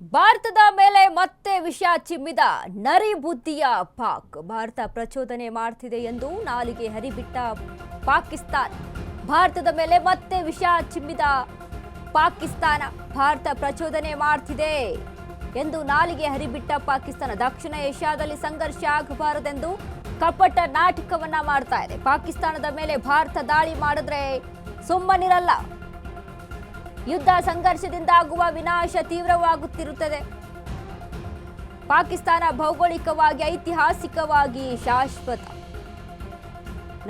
ಭಾರತದ ಮೇಲೆ ಮತ್ತೆ ವಿಷ ಚಿಮ್ಮಿದ ನರಿ ಬುದ್ಧಿಯ ಪಾಕ್. ಭಾರತ ಪ್ರಚೋದನೆ ಮಾಡ್ತಿದೆ ಎಂದು ನಾಲಿಗೆ ಹರಿಬಿಟ್ಟ ಪಾಕಿಸ್ತಾನ. ಭಾರತದ ಮೇಲೆ ಮತ್ತೆ ವಿಷ ಚಿಮ್ಮಿದ ಪಾಕಿಸ್ತಾನ. ಭಾರತ ಪ್ರಚೋದನೆ ಮಾಡ್ತಿದೆ ಎಂದು ನಾಲಿಗೆ ಹರಿಬಿಟ್ಟ ಪಾಕಿಸ್ತಾನ. ದಕ್ಷಿಣ ಏಷ್ಯಾದಲ್ಲಿ ಸಂಘರ್ಷ ಆಗಬಾರದೆಂದು ಕಪಟ ನಾಟಕವನ್ನ ಮಾಡ್ತಾ ಇದೆ. ಪಾಕಿಸ್ತಾನದ ಮೇಲೆ ಭಾರತ ದಾಳಿ ಮಾಡಿದ್ರೆ ಸುಮ್ಮನಿರಲ್ಲ. ಯುದ್ಧ ಸಂಘರ್ಷದಿಂದ ಆಗುವ ವಿನಾಶ ತೀವ್ರವಾಗುತ್ತಿರುತ್ತದೆ. ಪಾಕಿಸ್ತಾನ ಭೌಗೋಳಿಕವಾಗಿ ಐತಿಹಾಸಿಕವಾಗಿ ಶಾಶ್ವತ.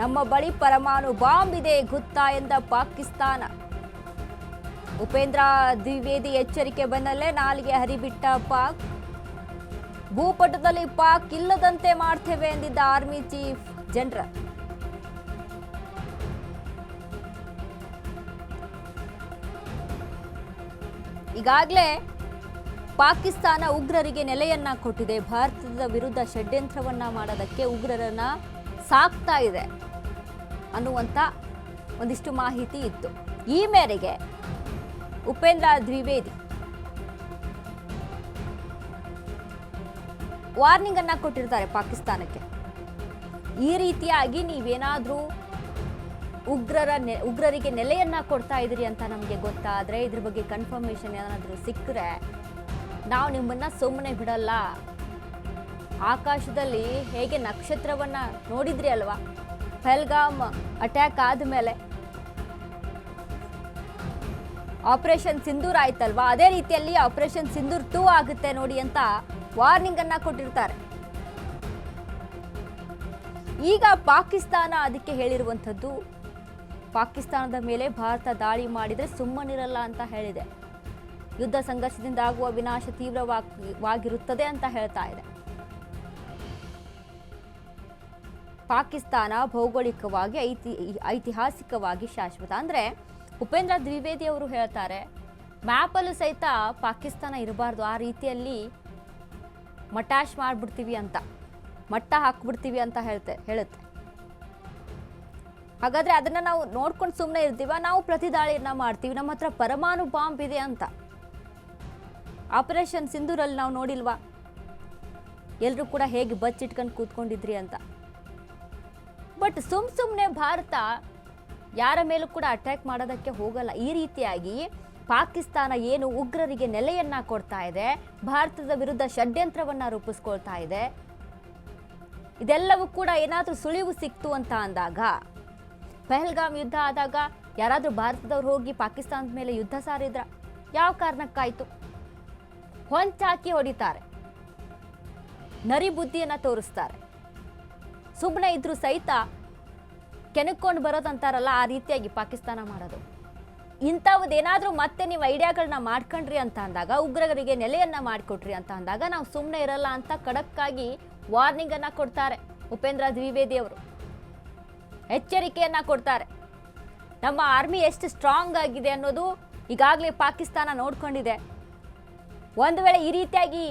ನಮ್ಮ ಬಳಿ ಪರಮಾಣು ಬಾಂಬ್ ಇದೆ ಗೊತ್ತಾ ಎಂದ ಪಾಕಿಸ್ತಾನ. ಉಪೇಂದ್ರ ದ್ವಿವೇದಿ ಎಚ್ಚರಿಕೆ ಬೆನ್ನಲ್ಲೇ ನಾಲಿಗೆ ಹರಿಬಿಟ್ಟ ಪಾಕ್. ಭೂಪಟದಲ್ಲಿ ಪಾಕ್ ಇಲ್ಲದಂತೆ ಮಾಡ್ತೇವೆ ಎಂದಿದ್ದ ಆರ್ಮಿ ಚೀಫ್ ಜನರಲ್. ಈಗಾಗಲೇ ಪಾಕಿಸ್ತಾನ ಉಗ್ರರಿಗೆ ನೆಲೆಯನ್ನ ಕೊಟ್ಟಿದೆ. ಭಾರತದ ವಿರುದ್ಧ ಷಡ್ಯಂತ್ರವನ್ನ ಮಾಡೋದಕ್ಕೆ ಉಗ್ರರನ್ನ ಸಾಕ್ತಾ ಇದೆ ಅನ್ನುವಂಥ ಒಂದಿಷ್ಟು ಮಾಹಿತಿ ಇತ್ತು. ಈ ಮೇರೆಗೆ ಉಪೇಂದ್ರ ದ್ವಿವೇದಿ ವಾರ್ನಿಂಗ್ ಅನ್ನ ಕೊಟ್ಟಿರ್ತಾರೆ ಪಾಕಿಸ್ತಾನಕ್ಕೆ. ಈ ರೀತಿಯಾಗಿ ನೀವೇನಾದ್ರೂ ಉಗ್ರರಿಗೆ ನೆಲೆಯನ್ನ ಕೊಡ್ತಾ ಇದ್ರಿ ಅಂತ ನಮಗೆ ಗೊತ್ತಾದ್ರೆ, ಇದ್ರ ಬಗ್ಗೆ ಕನ್ಫರ್ಮೇಶನ್ ಏನಾದರೂ ಸಿಕ್ಕರೆ ನಾವು ನಿಮ್ಮನ್ನ ಸುಮ್ಮನೆ ಬಿಡಲ್ಲ. ಆಕಾಶದಲ್ಲಿ ಹೇಗೆ ನಕ್ಷತ್ರವನ್ನ ನೋಡಿದ್ರಿ ಅಲ್ವಾ ಪಹಲ್ಗಾಮ್ ಅಟ್ಯಾಕ್ ಆದ್ಮೇಲೆ, ಆಪರೇಷನ್ ಸಿಂಧೂರ್ ಆಯ್ತಲ್ವಾ, ಅದೇ ರೀತಿಯಲ್ಲಿ ಆಪರೇಷನ್ ಸಿಂಧೂರ್ 2 ಆಗುತ್ತೆ ನೋಡಿ ಅಂತ ವಾರ್ನಿಂಗ್ ಅನ್ನ ಕೊಟ್ಟಿರ್ತಾರೆ. ಈಗ ಪಾಕಿಸ್ತಾನ ಅದಕ್ಕೆ ಹೇಳಿರುವಂಥದ್ದು, ಪಾಕಿಸ್ತಾನದ ಮೇಲೆ ಭಾರತ ದಾಳಿ ಮಾಡಿದರೆ ಸುಮ್ಮನಿರಲ್ಲ ಅಂತ ಹೇಳಿದೆ. ಯುದ್ಧ ಸಂಘರ್ಷದಿಂದ ಆಗುವ ವಿನಾಶ ತೀವ್ರವಾಗಿರುತ್ತದೆ ಅಂತ ಹೇಳ್ತಾ ಇದೆ. ಪಾಕಿಸ್ತಾನ ಭೌಗೋಳಿಕವಾಗಿ ಐತಿಹಾಸಿಕವಾಗಿ ಶಾಶ್ವತ. ಅಂದರೆ ಉಪೇಂದ್ರ ದ್ವಿವೇದಿ ಅವರು ಹೇಳ್ತಾರೆ, ಮ್ಯಾಪಲ್ಲೂ ಸಹಿತ ಪಾಕಿಸ್ತಾನ ಇರಬಾರ್ದು, ಆ ರೀತಿಯಲ್ಲಿ ಮಟಾಶ್ ಮಾಡಿಬಿಡ್ತೀವಿ ಅಂತ, ಮಟ್ಟ ಹಾಕ್ಬಿಡ್ತೀವಿ ಅಂತ ಹೇಳುತ್ತೆ. ಹಾಗಾದ್ರೆ ಅದನ್ನ ನಾವು ನೋಡ್ಕೊಂಡು ಸುಮ್ಮನೆ ಇರ್ತೀವ? ನಾವು ಪ್ರತಿದಾಳಿಯನ್ನ ಮಾಡ್ತೀವಿ. ನಮ್ಮ ಹತ್ರ ಪರಮಾಣು ಬಾಂಬ್ ಇದೆ ಅಂತ ಆಪರೇಷನ್ ಸಿಂಧೂರಲ್ಲಿ ನಾವು ನೋಡಿಲ್ವಾ? ಎಲ್ಲರೂ ಕೂಡ ಹೇಗೆ ಬಚ್ಚಿಟ್ಕೊಂಡು ಕೂತ್ಕೊಂಡಿದ್ರಿ ಅಂತ. ಬಟ್ ಸುಮ್ಮನೆ ಭಾರತ ಯಾರ ಮೇಲೂ ಕೂಡ ಅಟ್ಯಾಕ್ ಮಾಡೋದಕ್ಕೆ ಹೋಗಲ್ಲ. ಈ ರೀತಿಯಾಗಿ ಪಾಕಿಸ್ತಾನ ಏನು ಉಗ್ರರಿಗೆ ನೆಲೆಯನ್ನ ಕೊಡ್ತಾ ಇದೆ, ಭಾರತದ ವಿರುದ್ಧ ಷಡ್ಯಂತ್ರವನ್ನ ರೂಪಿಸ್ಕೊಳ್ತಾ ಇದೆ, ಇದೆಲ್ಲವೂ ಕೂಡ ಏನಾದರೂ ಸುಳಿವು ಸಿಕ್ತು ಅಂತ ಅಂದಾಗ, ಪಹಲ್ಗಾಮ್ ಯುದ್ಧ ಆದಾಗ ಯಾರಾದರೂ ಭಾರತದವ್ರು ಹೋಗಿ ಪಾಕಿಸ್ತಾನದ ಮೇಲೆ ಯುದ್ಧ ಸಾರಿದ್ರ? ಯಾವ ಕಾರಣಕ್ಕಾಯ್ತು? ಹೊಂಚಾಕಿ ಹೊಡಿತಾರೆ, ನರಿ ಬುದ್ಧಿಯನ್ನ ತೋರಿಸ್ತಾರೆ. ಸುಮ್ಮನೆ ಇದ್ರೂ ಸಹಿತ ಕೆಣಕೊಂಡು ಬರೋದಂತಾರಲ್ಲ, ಆ ರೀತಿಯಾಗಿ ಪಾಕಿಸ್ತಾನ ಮಾಡೋದು. ಇಂಥವುದೇನಾದ್ರೂ ಮತ್ತೆ ನೀವು ಐಡಿಯಾಗಳನ್ನ ಮಾಡ್ಕೊಂಡ್ರಿ ಅಂತ ಅಂದಾಗ, ಉಗ್ರರಿಗೆ ನೆಲೆಯನ್ನ ಮಾಡಿಕೊಟ್ರಿ ಅಂತ ಅಂದಾಗ ನಾವು ಸುಮ್ಮನೆ ಇರಲ್ಲ ಅಂತ ಖಡಕ್ಕಾಗಿ ವಾರ್ನಿಂಗ್ ಅನ್ನ ಕೊಡ್ತಾರೆ ಉಪೇಂದ್ರ ದ್ವಿವೇದಿ ಅವರು. ಎಚ್ಚರಿಕೆಯನ್ನ ಕೊಡ್ತಾರೆ. ನಮ್ಮ ಆರ್ಮಿ ಎಷ್ಟು ಸ್ಟ್ರಾಂಗ್ ಆಗಿದೆ ಅನ್ನೋದು ಈಗಾಗಲೇ ಪಾಕಿಸ್ತಾನ ನೋಡ್ಕೊಂಡಿದೆ. ಒಂದು ವೇಳೆ ಈ ರೀತಿಯಾಗಿ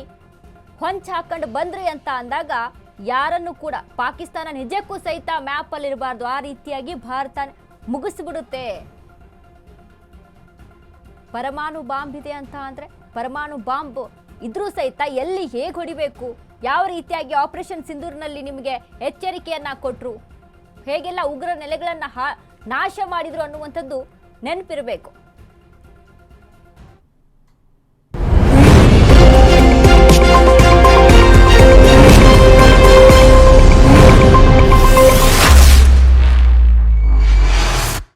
ಹೊಂಚ ಹಾಕೊಂಡು ಬಂದ್ರಿ ಅಂತ ಅಂದಾಗ ಯಾರನ್ನು ಕೂಡ ಪಾಕಿಸ್ತಾನ ನಿಜಕ್ಕೂ ಸಹಿತ ಮ್ಯಾಪ್ ಅಲ್ಲಿ ಇರಬಾರ್ದು, ಆ ರೀತಿಯಾಗಿ ಭಾರತ ಮುಗಿಸ್ಬಿಡುತ್ತೆ. ಪರಮಾಣು ಬಾಂಬ್ ಇದೆ ಅಂತ ಅಂದ್ರೆ, ಪರಮಾಣು ಬಾಂಬ್ ಇದ್ರೂ ಸಹಿತ ಎಲ್ಲಿ ಹೇಗೆ ಹೊಡಿಬೇಕು, ಯಾವ ರೀತಿಯಾಗಿ ಆಪರೇಷನ್ ಸಿಂಧೂರ್ನಲ್ಲಿ ನಿಮಗೆ ಎಚ್ಚರಿಕೆಯನ್ನ ಕೊಟ್ರು, ಹೇಗೆಲ್ಲ ಉಗ್ರ ನೆಲೆಗಳನ್ನ ನಾಶ ಮಾಡಿದ್ರು ಅನ್ನುವಂಥದ್ದು ನೆನಪಿರಬೇಕು.